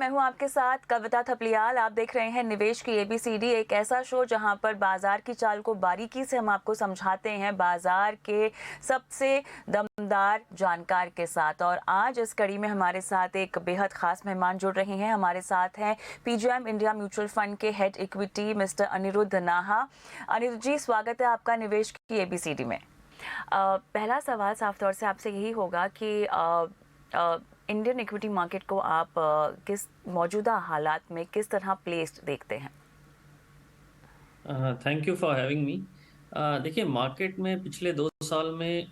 मैं हूं आपके साथ कविता थपलियाल। आप देख रहे हैं निवेश की एबीसीडी, एक ऐसा शो जहां पर बाजार की चाल को बारीकी से हम आपको समझाते हैं बाजार के सबसे दमदार जानकार के साथ। और आज इस कड़ी में हमारे साथ एक बेहद खास मेहमान जुड़ रहे हैं। हमारे साथ हैं पीजीएम इंडिया म्यूचुअल फंड के हेड इक्विटी मिस्टर अनिरुद्ध नाहा। अनिरुद्ध जी, स्वागत है आपका निवेश की एबीसीडी में। पहला सवाल साफ तौर से आपसे यही होगा कि इंडियन इक्विटी मार्केट को आप किस मौजूदा हालात में किस तरह प्लेस्ड देखते हैं? Thank you for having me. देखिए, मार्केट में पिछले 2 साल में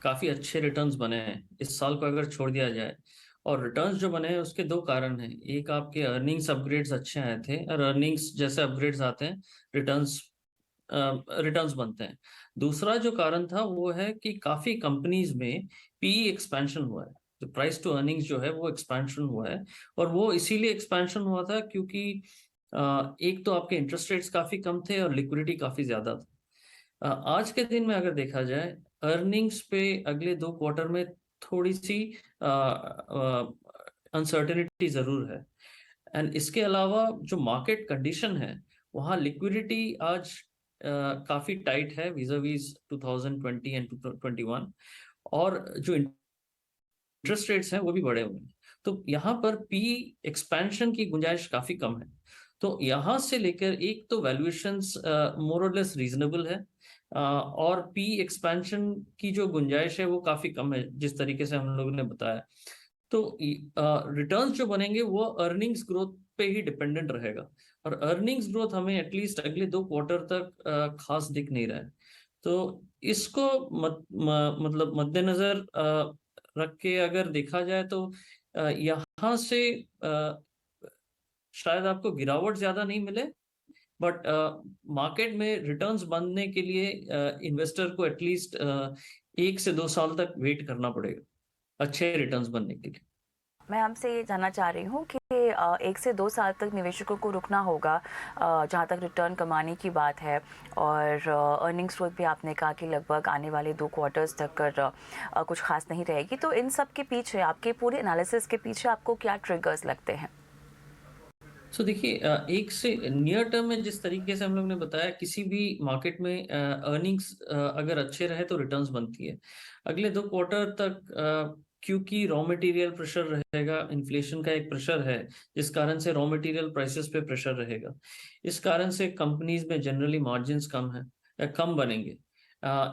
काफ़ी अच्छे रिटर्न्स बने हैं। इस साल को अगर छोड़ दिया जाए, और रिटर्न्स जो बने हैं उसके दो कारण हैं। एक, आपके अर्निंग्स अपग्रेड्स अच्छे आए थे, और अर्निंग्स जैसे अपग्रेड्स आते हैं रिटर्न्स रिटर्न्स बनते हैं। दूसरा जो कारण था वो है कि काफ़ी कंपनीज में पीई एक्सपेंशन हुआ है। जो प्राइस टू अर्निंग्स जो है वो एक्सपेंशन हुआ है, और वो इसीलिए एक्सपेंशन हुआ था क्योंकि एक तो आपके इंटरेस्ट रेट्स काफ़ी कम थे और लिक्विडिटी काफ़ी ज़्यादा था। आज के दिन में अगर देखा जाए, अर्निंग्स पे अगले 2 क्वार्टर में थोड़ी सी अनसर्टेनिटी ज़रूर है। एंड इसके अलावा जो मार्केट कंडीशन है, वहाँ लिक्विडिटी आज काफ़ी टाइट है विज़ाविज़ 2020 एंड 2021, और जो इंटरेस्ट रेट्स हैं वो भी बढ़े हुए हैं। तो यहाँ पर पी एक्सपेंशन की गुंजाइश काफ़ी कम है। तो यहाँ से लेकर, एक तो वैल्यूएशंस मोर और लेस रीजनेबल है, और पी एक्सपेंशन की जो गुंजाइश है वो काफ़ी कम है, जिस तरीके से हम लोगों ने बताया। तो रिटर्न्स जो बनेंगे वो अर्निंग्स ग्रोथ पे ही डिपेंडेंट रहेगा, और अर्निंग्स ग्रोथ हमें एटलीस्ट अगले 2 क्वार्टर तक खास दिख नहीं रहा है। तो इसको मतलब मद्देनजर रख के अगर देखा जाए, तो यहाँ से शायद आपको गिरावट ज़्यादा नहीं मिले, बट मार्केट में रिटर्न्स बनने के लिए इन्वेस्टर को एटलीस्ट 1 से 2 साल तक वेट करना पड़ेगा अच्छे रिटर्न्स बनने के लिए। मैं आपसे ये जानना चाह रही हूँ कि 1 से 2 साल तक निवेशकों को रुकना होगा जहाँ तक रिटर्न कमाने की बात है। और अर्निंग्स ग्रोथ भी आपने कहा कि लगभग आने वाले 2 क्वार्टर्स तक कुछ खास नहीं रहेगी। तो इन सब के पीछे, आपके पूरे एनालिसिस के पीछे आपको क्या ट्रिगर्स लगते हैं? देखिए, एक से नियर टर्म में जिस तरीके से हम लोग ने बताया, किसी भी मार्केट में अर्निंग्स अगर अच्छे रहे तो रिटर्न्स बनती है। अगले 2 क्वार्टर तक क्योंकि रॉ मटेरियल प्रेशर रहेगा, इन्फ्लेशन का एक प्रेशर है, जिस कारण से रॉ मटेरियल प्राइसेस पे प्रेशर रहेगा। इस कारण से कंपनीज में जनरली मार्जिन्स कम है, कम बनेंगे।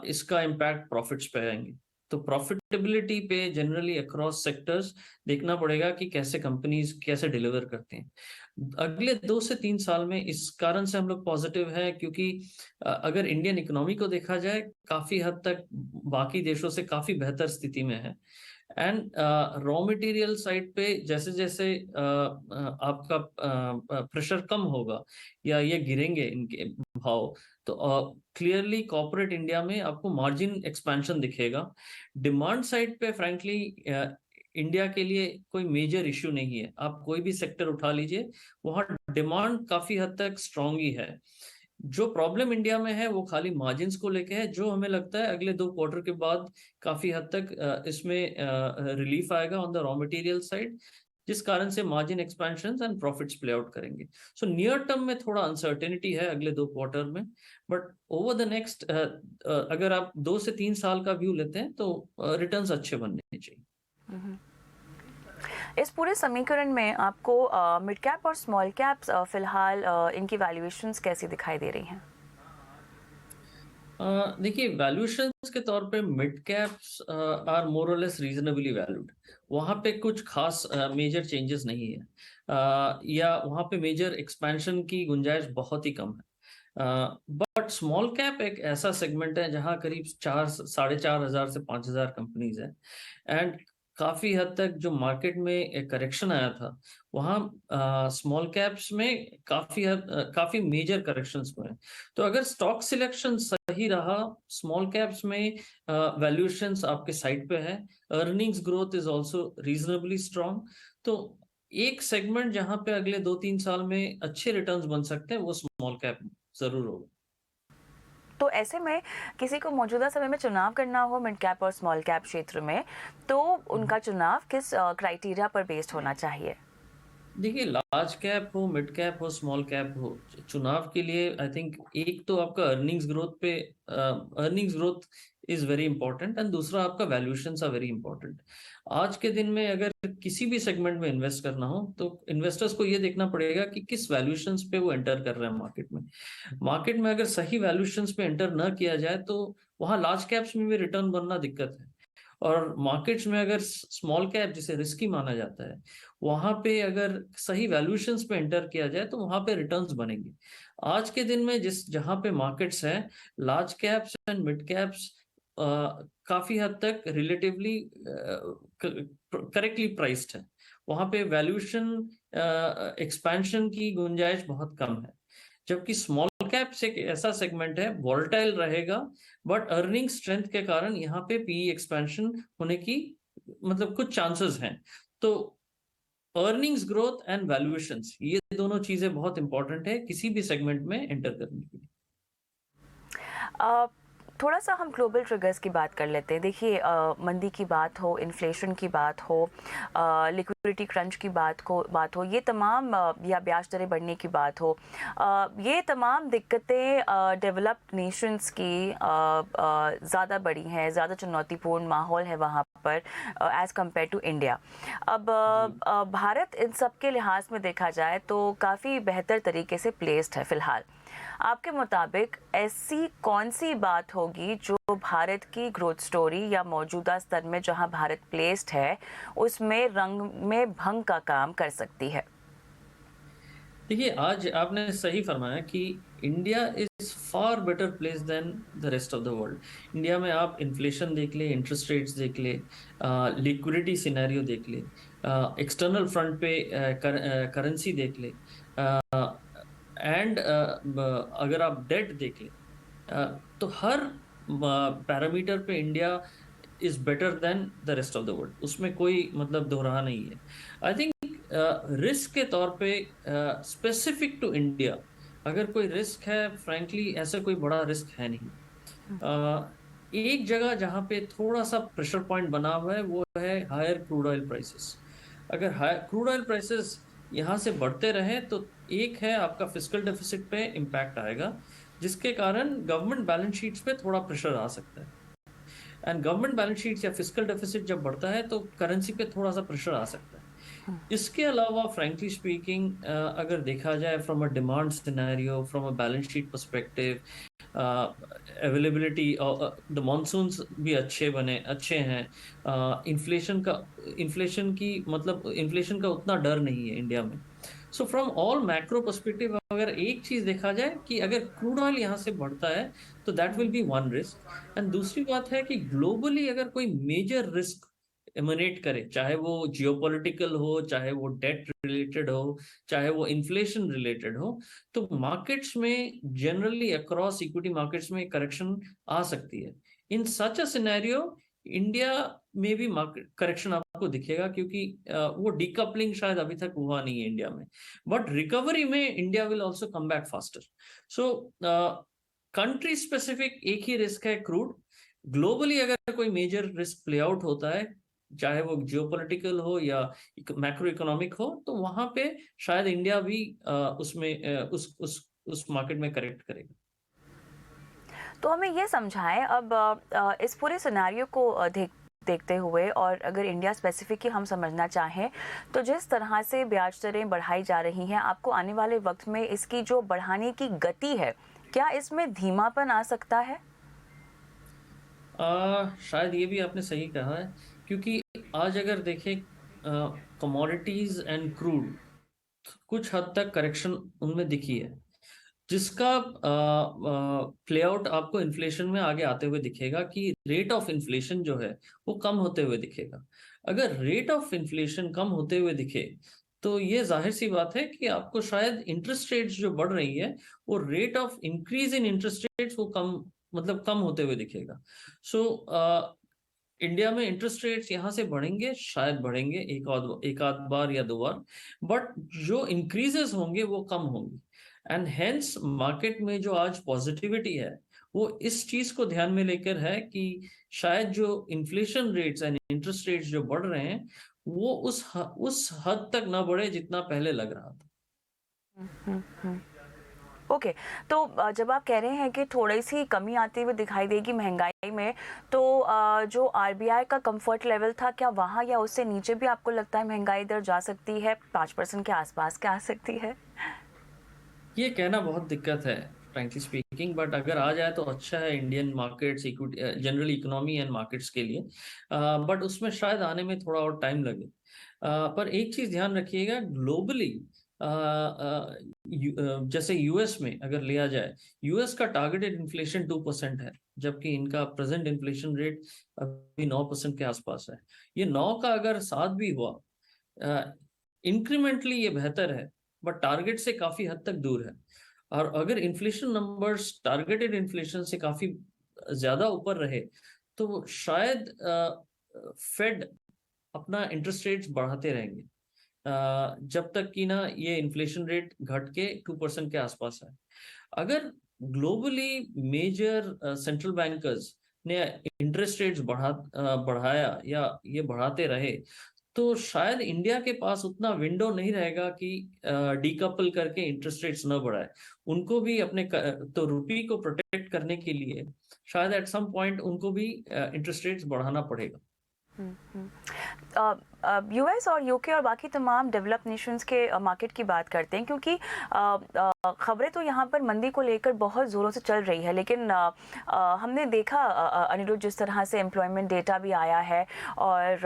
इसका इम्पैक्ट प्रॉफिट्स पे आएंगे। तो प्रॉफिटेबिलिटी पे जनरली अक्रॉस सेक्टर्स देखना पड़ेगा कि कैसे कंपनीज कैसे डिलीवर करते हैं अगले 2 से 3 साल में। इस कारण से हम लोग पॉजिटिव हैं, क्योंकि अगर इंडियन इकोनॉमी को देखा जाए, काफी हद तक बाकी देशों से काफी बेहतर स्थिति में है। एंड रॉ मटेरियल साइड पे जैसे जैसे आपका प्रेशर कम होगा या ये गिरेंगे इनके भाव, तो क्लियरली कॉर्पोरेट इंडिया में आपको मार्जिन एक्सपेंशन दिखेगा। डिमांड साइड पे फ्रैंकली इंडिया के लिए कोई मेजर इश्यू नहीं है। आप कोई भी सेक्टर उठा लीजिए, वहाँ डिमांड काफी हद तक स्ट्रांग ही है। जो प्रॉब्लम इंडिया में है वो खाली मार्जिन्स को लेके है, जो हमें लगता है अगले 2 क्वार्टर के बाद काफी हद तक इसमें रिलीफ आएगा on the raw material side, जिस कारण से margin expansion and profits play out करेंगे। सो नियर टर्म में थोड़ा अनसर्टेनिटी है अगले 2 क्वार्टर में, बट ओवर द नेक्स्ट अगर आप 2 से 3 साल का व्यू लेते हैं तो रिटर्न्स अच्छे बनने चाहिए। इस पूरे समीकरण में आपको मिड कैप और स्मॉल कैप्स फिलहाल इनकी वैल्यूएशंस कैसी दिखाई दे रही हैं? देखिए, वैल्यूएशंस के तौर पे मिड कैप्स आर मोर और लेस रीजनेबली वैल्यूड। वहाँ पे कुछ खास मेजर चेंजेस नहीं है, या वहाँ पे मेजर एक्सपेंशन की गुंजाइश बहुत ही कम है। बट स्मॉल कैप एक ऐसा सेगमेंट है जहाँ करीब 4,500 से 5,000 कंपनीज है, एंड काफी हद तक जो मार्केट में एक करेक्शन आया था, वहाँ स्मॉल कैप्स में काफी मेजर करेक्शंस हुए हैं। तो अगर स्टॉक सिलेक्शन सही रहा, स्मॉल कैप्स में वैल्यूएशंस आपके साइड पे है, earnings growth is also reasonably strong. तो एक सेगमेंट जहां पे अगले 2-3 साल में अच्छे रिटर्न्स बन सकते हैं वो स्मॉल कैप जरूर होगा। तो ऐसे में किसी को मौजूदा समय में चुनाव करना हो मिड कैप और स्मॉल कैप क्षेत्र में, तो उनका चुनाव किस क्राइटेरिया पर बेस्ड होना चाहिए? देखिए, लार्ज कैप हो, मिड कैप हो, स्मॉल कैप हो, चुनाव के लिए आई थिंक एक तो आपका earnings growth is very important and दूसरा आपका वैल्यूएशंस आर वेरी इंपॉर्टेंट। आज के दिन में अगर किसी भी सेगमेंट में इन्वेस्ट करना हो तो इन्वेस्टर्स को ये देखना पड़ेगा कि किस वैल्यूएशंस पे वो एंटर कर रहे हैं मार्केट में। मार्केट में अगर सही वैल्यूएशंस पे एंटर न किया जाए तो वहां लार्ज कैप्स में भी रिटर्न बनना दिक्कत है। और मार्केट्स में अगर स्मॉल कैप जिसे रिस्की माना जाता है, वहां पे अगर सही वैल्यूएशंस पे एंटर किया जाए तो वहां पे रिटर्न्स बनेंगे। आज के दिन में जिस जहां पे मार्केट्स हैं, large caps and mid caps काफी हद तक रिलेटिवली करेक्टली प्राइस्ड है। वहां पे वैल्यूएशन एक्सपेंशन की गुंजाइश बहुत कम है। जबकि स्मॉल कैप्स एक ऐसा सेगमेंट है, वॉलेटाइल रहेगा, बट अर्निंग स्ट्रेंथ के कारण यहाँ पे पीई एक्सपेंशन होने की मतलब कुछ चांसेस हैं। तो अर्निंग्स ग्रोथ एंड वैल्यूएशंस, ये दोनों चीजें बहुत इंपॉर्टेंट है किसी भी सेगमेंट में एंटर करने के लिए। अ, थोड़ा सा हम ग्लोबल ट्रिगर्स की बात कर लेते हैं। देखिए, मंदी की बात हो, इन्फ्लेशन की बात हो, लिक्विडिटी क्रंच की बात हो, ये तमाम या ब्याज दरें बढ़ने की बात हो, ये तमाम दिक्कतें डेवलप्ड नेशंस की ज़्यादा बड़ी हैं, ज़्यादा चुनौतीपूर्ण माहौल है वहाँ पर एज़ कम्पेयर टू इंडिया। अब भारत इन सब के लिहाज में देखा जाए तो काफ़ी बेहतर तरीके से प्लेस्ड है फ़िलहाल। आपके मुताबिक ऐसी कौन सी बात होगी जो भारत की ग्रोथ स्टोरी या मौजूदा स्तर में जहां भारत प्लेस्ड है उसमें रंग में भंग का काम कर सकती है? देखिए, आज आपने सही फरमाया कि India is far better place than the rest of the world. India में आप इन्फ्लेशन देख ले, इंटरेस्ट रेट्स देख ले, लिक्विडिटी सिनेरियो देख ले, एक्सटर्नल फ्रंट पे करेंसी देख ले, एंड अगर आप डेट देख लें, तो हर पैरामीटर पे India is better than the rest of the world. उसमें कोई मतलब दोहरा नहीं है। आई थिंक रिस्क के तौर पे स्पेसिफिक टू इंडिया अगर कोई रिस्क है, फ्रैंकली ऐसा कोई बड़ा रिस्क है नहीं। एक जगह जहां पे थोड़ा सा प्रेशर पॉइंट बना हुआ है वो है हायर क्रूड ऑयल प्राइसेस। अगर हायर क्रूड ऑयल प्राइसेस यहाँ से बढ़ते रहे तो एक है आपका फिस्कल डेफिसिट पे इम्पैक्ट आएगा, जिसके कारण गवर्नमेंट बैलेंस शीट्स पे थोड़ा प्रेशर आ सकता है। एंड गवर्नमेंट बैलेंस शीट या फिस्कल डेफिसिट जब बढ़ता है तो करेंसी पे थोड़ा सा प्रेशर आ सकता है। इसके अलावा फ्रैंकली स्पीकिंग अगर देखा जाए from a demand scenario, from a balance sheet perspective, availability, the monsoons भी अच्छे हैं। इन्फ्लेशन का उतना डर नहीं है इंडिया में। So from all macro perspective अगर एक चीज देखा जाए कि अगर क्रूड ऑयल यहाँ से बढ़ता है तो that will be one risk. And दूसरी बात है कि ग्लोबली अगर कोई मेजर रिस्क एमनेट करे, चाहे वो जियोपॉलिटिकल हो, चाहे वो डेट रिलेटेड हो, चाहे वो इन्फ्लेशन रिलेटेड हो, तो मार्केट्स में जनरली अक्रॉस इक्विटी मार्केट्स में करेक्शन आ सकती है। इन सच अ सिनेरियो इंडिया में भी मार्केट करेक्शन आपको दिखेगा, क्योंकि वो डीकपलिंग शायद अभी तक हुआ नहीं है इंडिया में, बट रिकवरी में India will also come back faster. So country specific एक ही रिस्क है क्रूड। ग्लोबली अगर कोई मेजर रिस्क प्ले आउट होता है, चाहे वो जियोपॉलिटिकल हो या मैक्रो इकोनॉमिक हो, तो वहां पे शायद इंडिया भी उसमें उस मार्केट में करेक्ट करेगा। तो हमें ये समझाएं अब, इस पूरे सिनेरियो को देखते हुए, और अगर इंडिया स्पेसिफिक ही हम समझना चाहें तो जिस तरह से ब्याज दरें बढ़ाई जा रही हैं, आपको आने वाले वक्त में इसकी जो बढ़ाने की गति है, क्या इसमें धीमापन आ सकता है? शायद ये भी आपने सही कहा है, क्योंकि आज अगर देखें कमोडिटीज एंड क्रूड, कुछ हद तक करेक्शन उनमें दिखी है, जिसका प्ले आउट आपको इन्फ्लेशन में आगे आते हुए दिखेगा कि रेट ऑफ इन्फ्लेशन जो है वो कम होते हुए दिखेगा। अगर रेट ऑफ इन्फ्लेशन कम होते हुए दिखे तो ये जाहिर सी बात है कि आपको शायद इंटरेस्ट रेट्स जो बढ़ रही है वो rate of increase in interest rates वो कम होते हुए दिखेगा। सो इंडिया में इंटरेस्ट रेट्स यहाँ से बढ़ेंगे, शायद बढ़ेंगे एक आध बार या दो बार, बट जो इंक्रीजेस होंगे वो कम होंगे। एंड हेंस मार्केट में जो आज पॉजिटिविटी है वो इस चीज को ध्यान में लेकर है कि शायद जो inflation rates and interest rates जो बढ़ रहे हैं वो उस हद तक ना बढ़े जितना पहले लग रहा था। ओके। तो जब आप कह रहे हैं कि थोड़ी-सी कमी आती हुई दिखाई देगी महँगाई में, तो जो आरबीआई का कम्फ़र्ट लेवल था, क्या वहाँ या उससे नीचे भी आपको लगता है महँगाई दर जा सकती है? 5% के आस-पास क्या आ सकती है? ये कहना बहुत दिक्कत है फ्रैंकली स्पीकिंग, बट अगर आ जाए तो अच्छा है Indian markets, equity, general economy and markets के लिए। बट उसमें शायद आने में थोड़ा और टाइम लगे। पर एक चीज ध्यान रखिएगा, ग्लोबली जैसे यूएस में अगर लिया जाए, यूएस का टारगेटेड इन्फ्लेशन 2% है, जबकि इनका प्रेजेंट इन्फ्लेशन रेट अभी 9% के आसपास है। ये 9 का अगर 7 भी हुआ, इंक्रीमेंटली ये बेहतर है, बट टारगेट से काफी हद तक दूर है। और अगर इन्फ्लेशन नंबर्स टारगेटेड इन्फ्लेशन से काफी ज्यादा ऊपर रहे, तो शायद फेड अपना इंटरेस्ट रेट्स बढ़ाते रहेंगे, जब तक कि ना ये इन्फ्लेशन रेट घट के 2% के आसपास है। अगर ग्लोबली मेजर सेंट्रल बैंकर्स ने इंटरेस्ट रेट्स बढ़ाया या ये बढ़ाते रहे, तो शायद इंडिया के पास उतना विंडो नहीं रहेगा कि डीकपल करके इंटरेस्ट रेट्स न बढ़ाए। उनको भी तो रुपी को प्रोटेक्ट करने के लिए शायद एट सम पॉइंट उनको भी इंटरेस्ट रेट्स बढ़ाना पड़ेगा। हुँ, हुँ। यूएस और यूके और बाकी तमाम डेवलप्ड नेशंस के मार्केट की बात करते हैं, क्योंकि खबरें तो यहाँ पर मंदी को लेकर बहुत ज़ोरों से चल रही है, लेकिन हमने देखा अनिरुद्ध, जिस तरह से एम्प्लॉयमेंट डेटा भी आया है और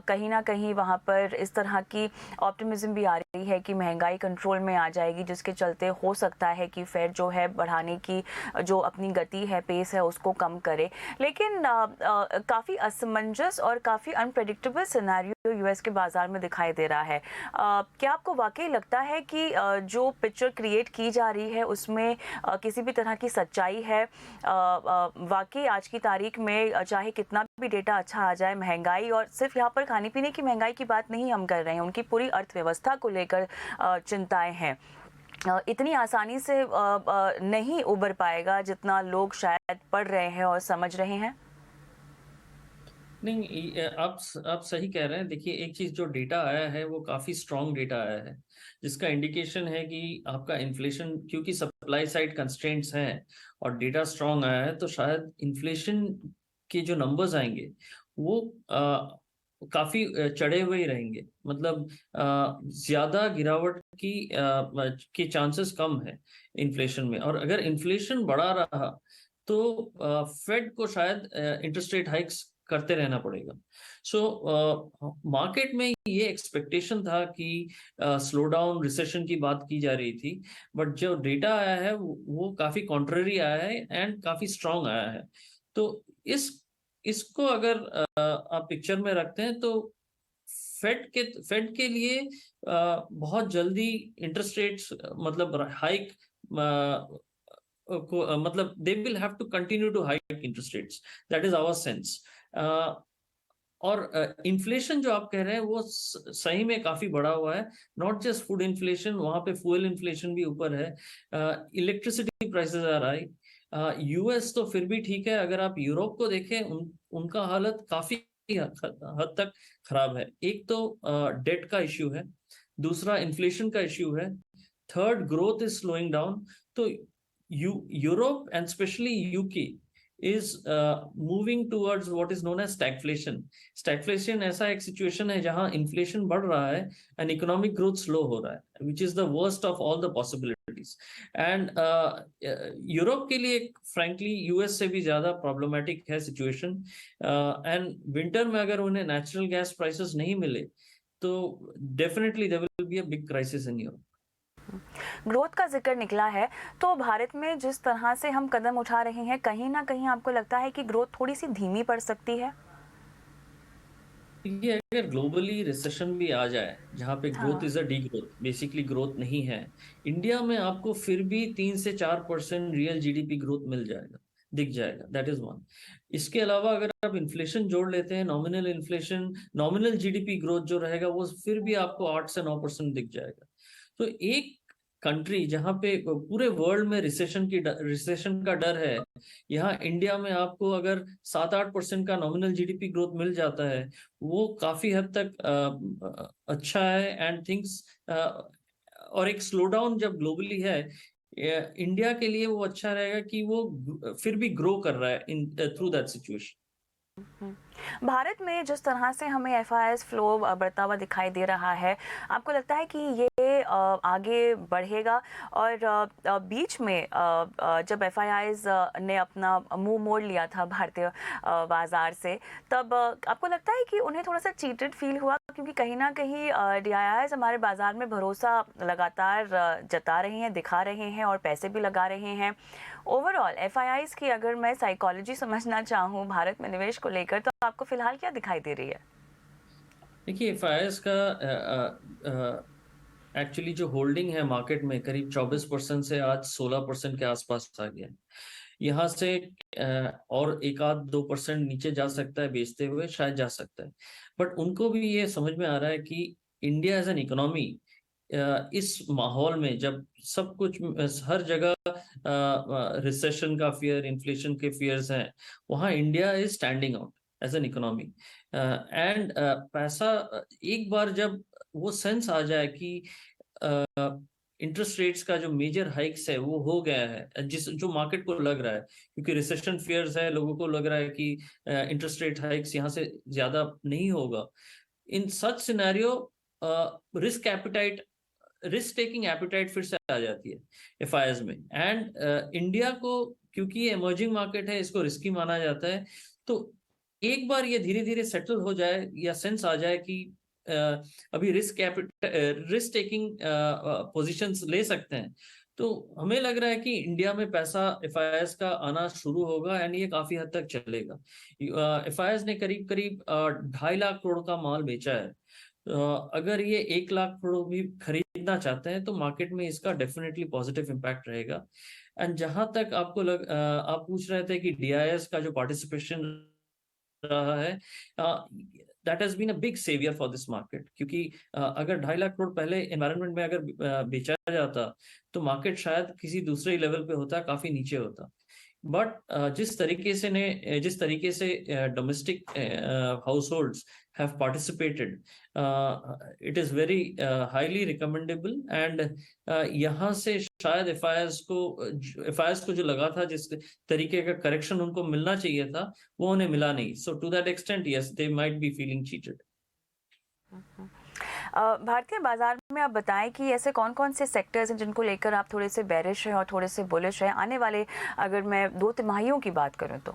कहीं ना कहीं वहाँ पर इस तरह की ऑप्टिमिज्म भी आ रही है कि महंगाई कंट्रोल में आ जाएगी, जिसके चलते हो सकता है कि फेड जो है बढ़ाने की जो अपनी गति है, पेस है, उसको कम करे। लेकिन काफ़ी असमंजस और काफ़ी अनप्रेडिक्टेबल सिनेरियो यूएस के बाजार में दिखाई दे रहा है। क्या आपको वाकई लगता है कि जो पिक्चर क्रिएट की जा रही है उसमें किसी भी तरह की सच्चाई है? वाकई आज की तारीख में चाहे कितना भी डेटा अच्छा आ जाए, महंगाई, और सिर्फ यहाँ पर खाने पीने की महंगाई की बात नहीं हम कर रहे हैं, उनकी पूरी अर्थव्यवस्था को लेकर चिंताएं हैं। इतनी आसानी से नहीं उबर पाएगा जितना लोग शायद पढ़ रहे हैं और समझ रहे हैं। नहीं, आप सही कह रहे हैं। देखिए, एक चीज जो डेटा आया है वो काफी स्ट्रांग डेटा आया है, जिसका इंडिकेशन है कि आपका इन्फ्लेशन, क्योंकि सप्लाई साइड कंस्ट्रेंट्स हैं और डेटा स्ट्रांग आया है, तो शायद इन्फ्लेशन के जो नंबर्स आएंगे वो काफी चढ़े हुए ही रहेंगे। मतलब ज्यादा गिरावट के चांसेस कम है इन्फ्लेशन में। और अगर इन्फ्लेशन बढ़ा रहा तो फेड को शायद इंटरेस्ट रेट हाइक्स करते रहना पड़ेगा। सो मार्केट में ये एक्सपेक्टेशन था कि स्लो डाउन, रिसेशन की बात की जा रही थी, बट जो डेटा आया है वो काफी कॉन्ट्ररी आया है एंड काफी स्ट्रांग आया है। तो इस इसको अगर आप पिक्चर में रखते हैं, तो फेड के लिए बहुत जल्दी इंटरेस्ट रेट्स, मतलब हाइक, मतलब they will have to continue to hike interest rates, that is our sense. और इन्फ्लेशन जो आप कह रहे हैं वो सही में काफी बढ़ा हुआ है। नॉट जस्ट फूड इन्फ्लेशन, वहां पे फ्यूल इन्फ्लेशन भी ऊपर है। Electricity prices are high. US तो फिर भी ठीक है। अगर आप यूरोप को देखें, उनका हालत काफी हद तक खराब है। एक तो डेट का इश्यू है, दूसरा इन्फ्लेशन का इश्यू है, third growth is slowing down. तो Europe and especially UK is moving towards what is known as stagflation. Stagflation ऐसा एक सिचुएशन है जहां इन्फ्लेशन बढ़ रहा है एंड इकोनॉमिक ग्रोथ स्लो हो रहा है, which is the worst of all the possibilities. And Europe के लिए फ्रैंकली यूएस से भी ज्यादा प्रॉब्लमेटिक है सिचुएशन। एंड विंटर में अगर उन्हें नेचुरल गैस प्राइसेस नहीं मिले, तो definitely there will be a big crisis in Europe. Growth का जिक्र निकला है, तो भारत में जिस तरह से हम कदम उठा रहे हैं, कहीं ना कहीं आपको लगता है कि ग्रोथ थोड़ी सी धीमी पड़ सकती है? ये अगर ग्लोबली रिसेशन भी आ जाए, जहां पे ग्रोथ हाँ। Is a D growth, basically growth नहीं है, इंडिया में आपको फिर भी 3 से 4% रियल जीडीपी ग्रोथ मिल जाएगा, दिख जाएगा। That is one. इसके अलावा अगर आप इन्फ्लेशन जोड़ लेते हैं, nominal inflation, nominal GDP growth जो रहेगा वो फिर भी आपको 8 से 9% दिख जाएगा। तो एक कंट्री जहाँ पे पूरे वर्ल्ड में रिसेशन का डर है, यहाँ इंडिया में आपको अगर 7-8% का नॉमिनल जीडीपी ग्रोथ मिल जाता है, वो काफी हद तक अच्छा है। एंड थिंग्स और एक स्लो डाउन जब ग्लोबली है, इंडिया के लिए वो अच्छा रहेगा कि वो फिर भी ग्रो कर रहा है in through that situation. Bharat में जिस तरह से हमें एफआईआईज फ्लो बढ़ता हुआ दिखाई दे रहा है, आपको लगता है कि ये आगे बढ़ेगा? और बीच में जब एफआईआईज ने अपना मुंह मोड़ लिया था भारतीय बाजार से, तब आपको लगता है कि उन्हें थोड़ा सा चीटेड फील हुआ? क्योंकि कहीं ना कहीं डीआईआईज हमारे बाजार में भरोसा लगातार जता रहे हैं, दिखा रहे हैं और पैसे भी लगा रहे हैं। ओवरऑल एफआईआईज की अगर मैं साइकोलॉजी समझना चाहूँ भारत में निवेश को लेकर, तो आपको फिलहाल क्या दिखाई दे रही है? देखिए, एफआईआईज का एक्चुअली जो होल्डिंग है मार्केट में करीब 24% से आज 16% के आसपास आ गया है। यहाँ से और 1-2% नीचे जा सकता है, बेचते हुए शायद जा सकता है। बट उनको भी ये समझ में आ रहा है कि इंडिया एज एन इकोनॉमी इस माहौल में जब सब कुछ हर जगह रिसेशन का फियर, इन्फ्लेशन के फियर्स हैं, वहाँ India is standing out as an economy. And पैसा एक बार जब वो सेंस आ जाए कि इंटरेस्ट रेट्स का जो मेजर हाइक्स है वो हो गया है, जिस जो मार्केट को लग रहा है, क्योंकि रिसेशन फियर्स है, लोगों को लग रहा है कि इंटरेस्ट रेट हाइक्स यहाँ से ज्यादा नहीं होगा। In such scenario risk appetite, risk taking appetite फिर से आ जाती है एफआईआईज में। एंड इंडिया को, क्योंकि ये इमर्जिंग मार्केट है, इसको रिस्की माना जाता है। तो एक बार ये धीरे धीरे सेटल हो जाए या सेंस आ जाए कि अभी रिस्क टेकिंग पोजीशंस ले सकते हैं, तो हमें लग रहा है कि इंडिया में पैसा एफआईआईज का आना शुरू होगा एंड ये काफी हद तक चलेगा। एफआईआईज ने करीब करीब 2.5 लाख करोड़ का माल बेचा है। अगर ये 1 लाख करोड़ भी खरीदना चाहते हैं तो मार्केट में इसका डेफिनेटली पॉजिटिव इम्पैक्ट रहेगा। एंड जहां तक आप पूछ रहे थे कि डीआईएस का जो पार्टिसिपेशन रहा है, that has been a big saviour for this market, क्योंकि अगर 2.5 लाख करोड़ पहले एनवायरनमेंट में अगर बेचा जाता तो मार्केट शायद किसी दूसरे लेवल पे होता, काफी नीचे होता। बट जिस तरीके से domestic house holds have participated, it is very highly recommendable. And यहाँ से शायद एफआईआईज को जो लगा था, जिस तरीके का करेक्शन उनको मिलना चाहिए था, वो उन्हें मिला नहीं। So to that extent yes, they might be feeling cheated. भारतीय बाजार में आप बताएं कि ऐसे कौन कौन से सेक्टर्स हैं जिनको लेकर आप थोड़े से बेरिश हैं और थोड़े से बुलिश हैं आने वाले, अगर मैं 2 तिमाहियों की बात करूं तो?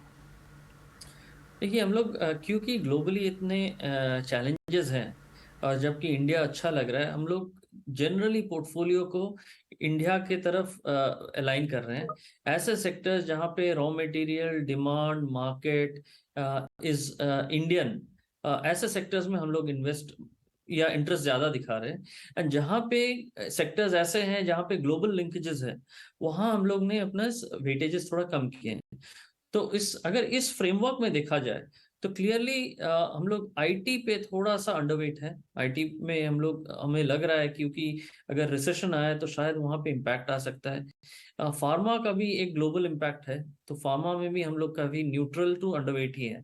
देखिए, हम लोग क्योंकि ग्लोबली इतने चैलेंजेस हैं और जबकि इंडिया अच्छा लग रहा है, हम लोग जनरली पोर्टफोलियो को इंडिया के तरफ अलाइन कर रहे हैं। ऐसे सेक्टर्स जहाँ पे raw material demand market is Indian, ऐसे सेक्टर्स में हम लोग इन्वेस्ट या इंटरेस्ट ज्यादा दिखा रहे हैं। एंड जहाँ पे सेक्टर्स ऐसे हैं जहाँ पे ग्लोबल लिंकेजेस हैं, वहाँ हम लोग ने अपना वेटेजेस थोड़ा कम किए हैं। तो अगर इस फ्रेमवर्क में देखा जाए तो क्लियरली हम लोग आईटी पे थोड़ा सा अंडरवेट है। आईटी में हमें लग रहा है क्योंकि अगर रिसेशन आए तो शायद वहां पे इम्पैक्ट आ सकता है। फार्मा का भी एक ग्लोबल इम्पैक्ट है, तो फार्मा में भी हम लोग का भी न्यूट्रल टू अंडरवेट ही है।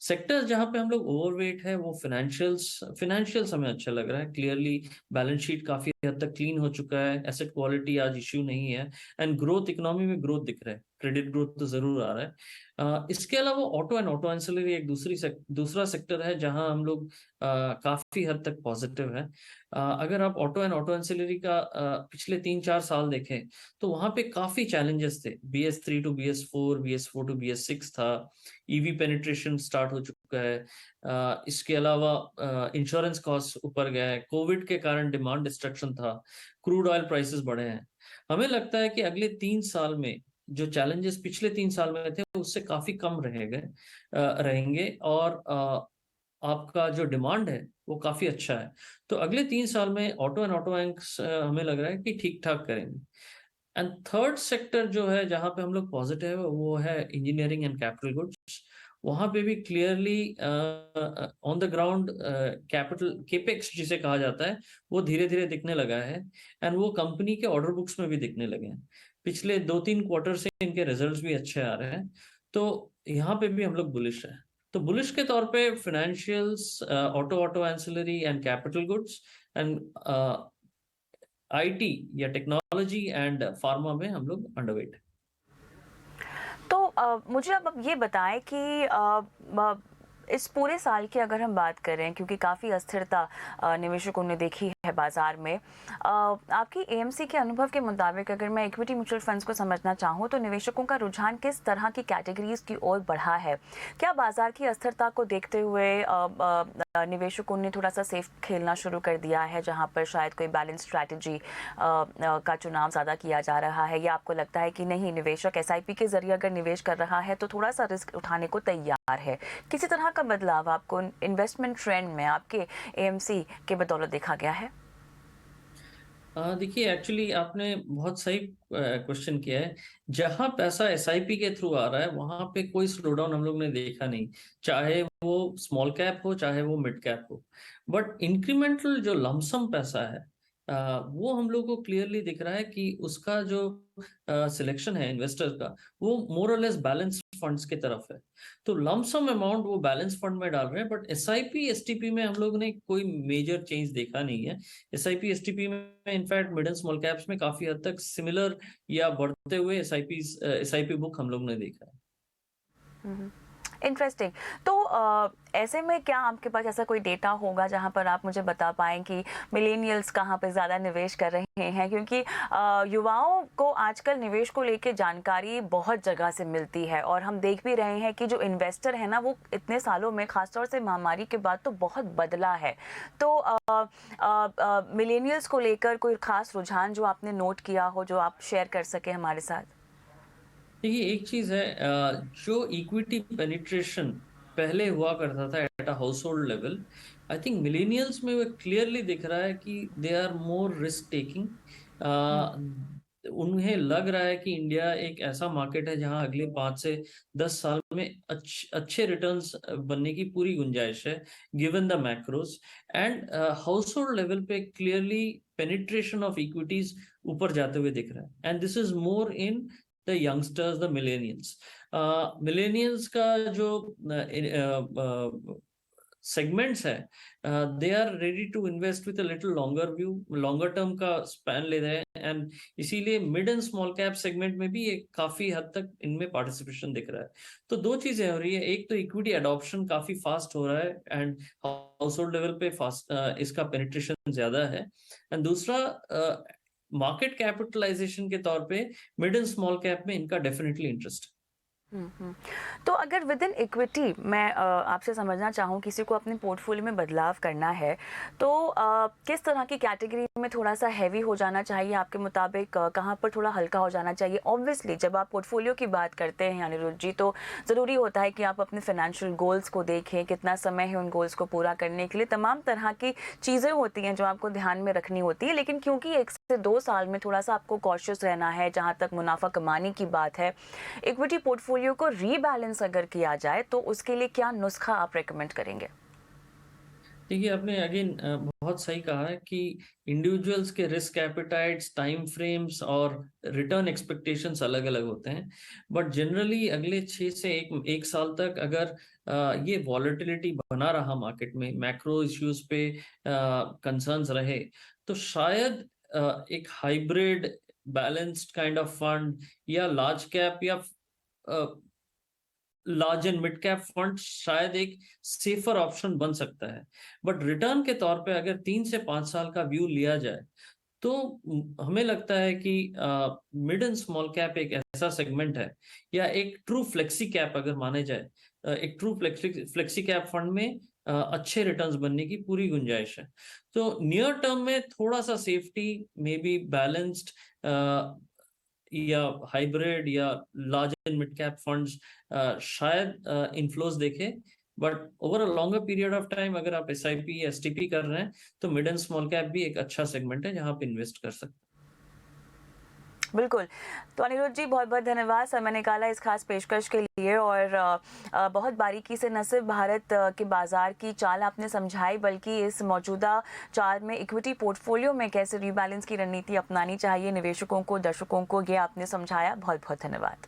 सेक्टर्स जहां पे हम लोग ओवरवेट है वो फिनेंशियल्स हमें अच्छा लग रहा है। क्लियरली बैलेंस शीट काफी हद तक क्लीन हो चुका है, एसेट क्वालिटी आज इश्यू नहीं है। एंड ग्रोथ, इकोनॉमी में ग्रोथ दिख रहा है, क्रेडिट ग्रोथ तो जरूर आ रहा है। इसके अलावा ऑटो एंड ऑटो एंसिलरी एक दूसरा सेक्टर है जहां हम लोग काफी हद तक पॉजिटिव है। अगर आप ऑटो एंड ऑटो एंसिलरी का पिछले 3-4 साल देखें तो वहां पे काफी चैलेंजेस थे। BS3 to BS4, BS4 to BS6 था। ईवी पेनिट्रेशन स्टार्ट हो चुका है। इसके अलावा इंश्योरेंस कॉस्ट ऊपर गया है, कोविड के कारण डिमांड डिस्ट्रक्शन था, क्रूड ऑयल प्राइसेस बढ़े हैं। हमें लगता है कि अगले 3 साल में जो चैलेंजेस पिछले 3 साल में थे उससे काफी कम रहेंगे। और आपका जो डिमांड है वो काफी अच्छा है। तो अगले 3 साल में ऑटो एंड ऑटो बैंक्स हमें लग रहा है कि ठीक ठाक करेंगे। एंड थर्ड सेक्टर जो है जहां पे हम लोग पॉजिटिव है वो है इंजीनियरिंग एंड कैपिटल गुड्स। वहाँ पे भी clearly on the ground capital capex जिसे कहा जाता है, वो धीरे-धीरे दिखने लगा है एंड वो कंपनी के ऑर्डर बुक्स में भी दिखने लगे हैं। पिछले 2-3 क्वार्टर से इनके रिजल्ट्स भी अच्छे आ रहे हैं, तो यहाँ पे भी हम लोग बुलिश हैं। तो बुलिश के तौर पे financials, auto ancillary and capital goods and IT या टेक्नोलॉजी एंड फार्मा में हम लोग अंडरवेट हैं। तो मुझे अब ये बताएं कि इस पूरे साल की अगर हम बात करें, क्योंकि काफ़ी अस्थिरता निवेशकों ने देखी है बाजार में, आपकी एएमसी के अनुभव के मुताबिक अगर मैं इक्विटी म्यूचुअल फंड्स को समझना चाहूँ तो निवेशकों का रुझान किस तरह की कैटेगरीज की ओर बढ़ा है? क्या बाजार की अस्थिरता को देखते हुए निवेशकों ने थोड़ा सा सेफ खेलना शुरू कर दिया है, जहां पर शायद कोई बैलेंस स्ट्रैटेजी का चुनाव ज़्यादा किया जा रहा है, या आपको लगता है कि नहीं, निवेशक एसआईपी के जरिए अगर निवेश कर रहा है तो थोड़ा सा रिस्क उठाने को तैयार है? किसी तरह का बदलाव आपको इन्वेस्टमेंट ट्रेंड में आपके एएमसी के बदौलत देखा गया है? देखिए एक्चुअली आपने बहुत सही क्वेश्चन किया है। जहाँ पैसा एसआईपी के थ्रू आ रहा है, वहाँ पे कोई स्लो डाउन हम लोग ने देखा नहीं। चाहे वो स्मॉल कैप हो, चाहे वो मिड कैप हो। बट इंक्रीमेंटल जो लमसम पैसा है, वो हम लोग को क्लियरली दिख रहा है कि उसका जो सिलेक्शन है इन्वेस्टर का, वो मोर और लेस बैलेंस फंड्स की तरफ है। तो लमसम अमाउंट वो बैलेंस फंड में डाल रहे हैं, बट एसआईपी एसटीपी में हम लोग ने कोई मेजर चेंज देखा नहीं है। एसआईपी एसटीपी में in fact mid and small caps में काफी हद तक सिमिलर या बढ़ते हुए एसआईपी बुक हम लोग ने देखा है। इंटरेस्टिंग। तो ऐसे में क्या आपके पास ऐसा कोई डेटा होगा जहां पर आप मुझे बता पाएं कि मिलेनियल्स कहां पे ज़्यादा निवेश कर रहे हैं? क्योंकि युवाओं को आजकल निवेश को लेके जानकारी बहुत जगह से मिलती है, और हम देख भी रहे हैं कि जो इन्वेस्टर है ना, वो इतने सालों में, खासतौर से महामारी के बाद, तो बहुत बदला है। तो मिलेनियल्स को लेकर कोई खास रुझान जो आपने नोट किया हो, जो आप शेयर कर सके हमारे साथ? देखिए एक चीज है, जो इक्विटी पेनिट्रेशन पहले हुआ करता था at a household level, I think millennials में वो क्लियरली दिख रहा है कि they are more risk taking. उन्हें लग रहा है कि इंडिया एक ऐसा मार्केट है जहां अगले 5 से 10 साल में अच्छे रिटर्न्स बनने की पूरी गुंजाइश है, given the macros and household level पे क्लियरली पेनिट्रेशन ऑफ इक्विटीज ऊपर जाते हुए दिख रहा है, and this is more in the youngsters, the millennials. Millennials का जो सेगमेंट्स है, they are ready to invest with a little longer view, longer term का स्पैन ले रहे हैं, एंड इसीलिए mid and small cap segment में भी एक काफी हद तक इनमें पार्टिसिपेशन दिख रहा है। तो दो चीजें हो रही है, एक तो इक्विटी एडॉप्शन काफी फास्ट हो रहा है एंड हाउस होल्ड लेवल पे फास्ट इसका पेनिट्रेशन ज्यादा है, एंड दूसरा मार्केट कैपिटलाइजेशन के तौर पे मिड एंड स्मॉल कैप में इनका डेफिनेटली इंटरेस्ट है। तो अगर विद इन इक्विटी मैं आपसे समझना चाहूँ, किसी को अपने पोर्टफोलियो में बदलाव करना है, तो किस तरह की कैटेगरी में थोड़ा सा हैवी हो जाना चाहिए आपके मुताबिक? कहाँ पर थोड़ा हल्का हो जाना चाहिए? ऑब्वियसली जब आप पोर्टफोलियो की बात करते हैं अनिरुद्ध जी, तो ज़रूरी होता है कि आप अपने फाइनेंशियल गोल्स को देखें, कितना समय है उन गोल्स को पूरा करने के लिए, तमाम तरह की चीज़ें होती हैं जो आपको ध्यान में रखनी होती है। लेकिन क्योंकि 1 से 2 साल में थोड़ा सा आपको कॉशियस रहना है जहाँ तक मुनाफा कमाने की बात है, इक्विटी पोर्टफोलियो को रीबैलेंस अगर किया जाए तो उसके लिए क्या नुस्खा आप रेकमेंड करेंगे? देखिए आपने अगेन बहुत सही कहा है कि इंडिविजुअल्स के रिस्क एपेटाइट्स, टाइम फ्रेम्स और रिटर्न एक्सपेक्टेशंस अलग अलग होते हैं, बट जनरली अगले 6 से 1 साल तक अगर ये वॉलेटिलिटी बना रहा मार्केट में, मैक्रो इश्यूज पे कंसर्न्स रहे, तो शायद एक hybrid balanced kind of fund या लार्ज कैप या large and mid cap fund शायद एक सेफर ऑप्शन बन सकता है। बट रिटर्न के तौर पे अगर 3 से 5 साल का व्यू लिया जाए, तो हमें लगता है कि मिड एंड स्मॉल कैप एक ऐसा सेगमेंट है, या एक ट्रू फ्लेक्सी कैप अगर माने जाए, एक ट्रू फ्लेक्सी कैप फंड में अच्छे रिटर्न्स बनने की पूरी गुंजाइश है। तो नियर टर्म में थोड़ा सा सेफ्टी, मे बी बैलेंस्ड या हाइब्रिड या large and mid cap funds शायद इनफ्लोज देखे, but over a longer period of time अगर आप एसआईपी या एसटीपी कर रहे हैं, तो मिड एंड स्मॉल कैप भी एक अच्छा सेगमेंट है जहां आप इन्वेस्ट कर सकते हैं। बिल्कुल। तो अनिरुद्ध जी बहुत-बहुत धन्यवाद समय निकाला इस खास पेशकश के लिए और बहुत बारीकी से न सिर्फ भारत के बाज़ार की चाल आपने समझाई बल्कि इस मौजूदा चाल में इक्विटी पोर्टफोलियो में कैसे रीबैलेंस की रणनीति अपनानी चाहिए निवेशकों को, दर्शकों को, ये आपने समझाया। बहुत-बहुत धन्यवाद।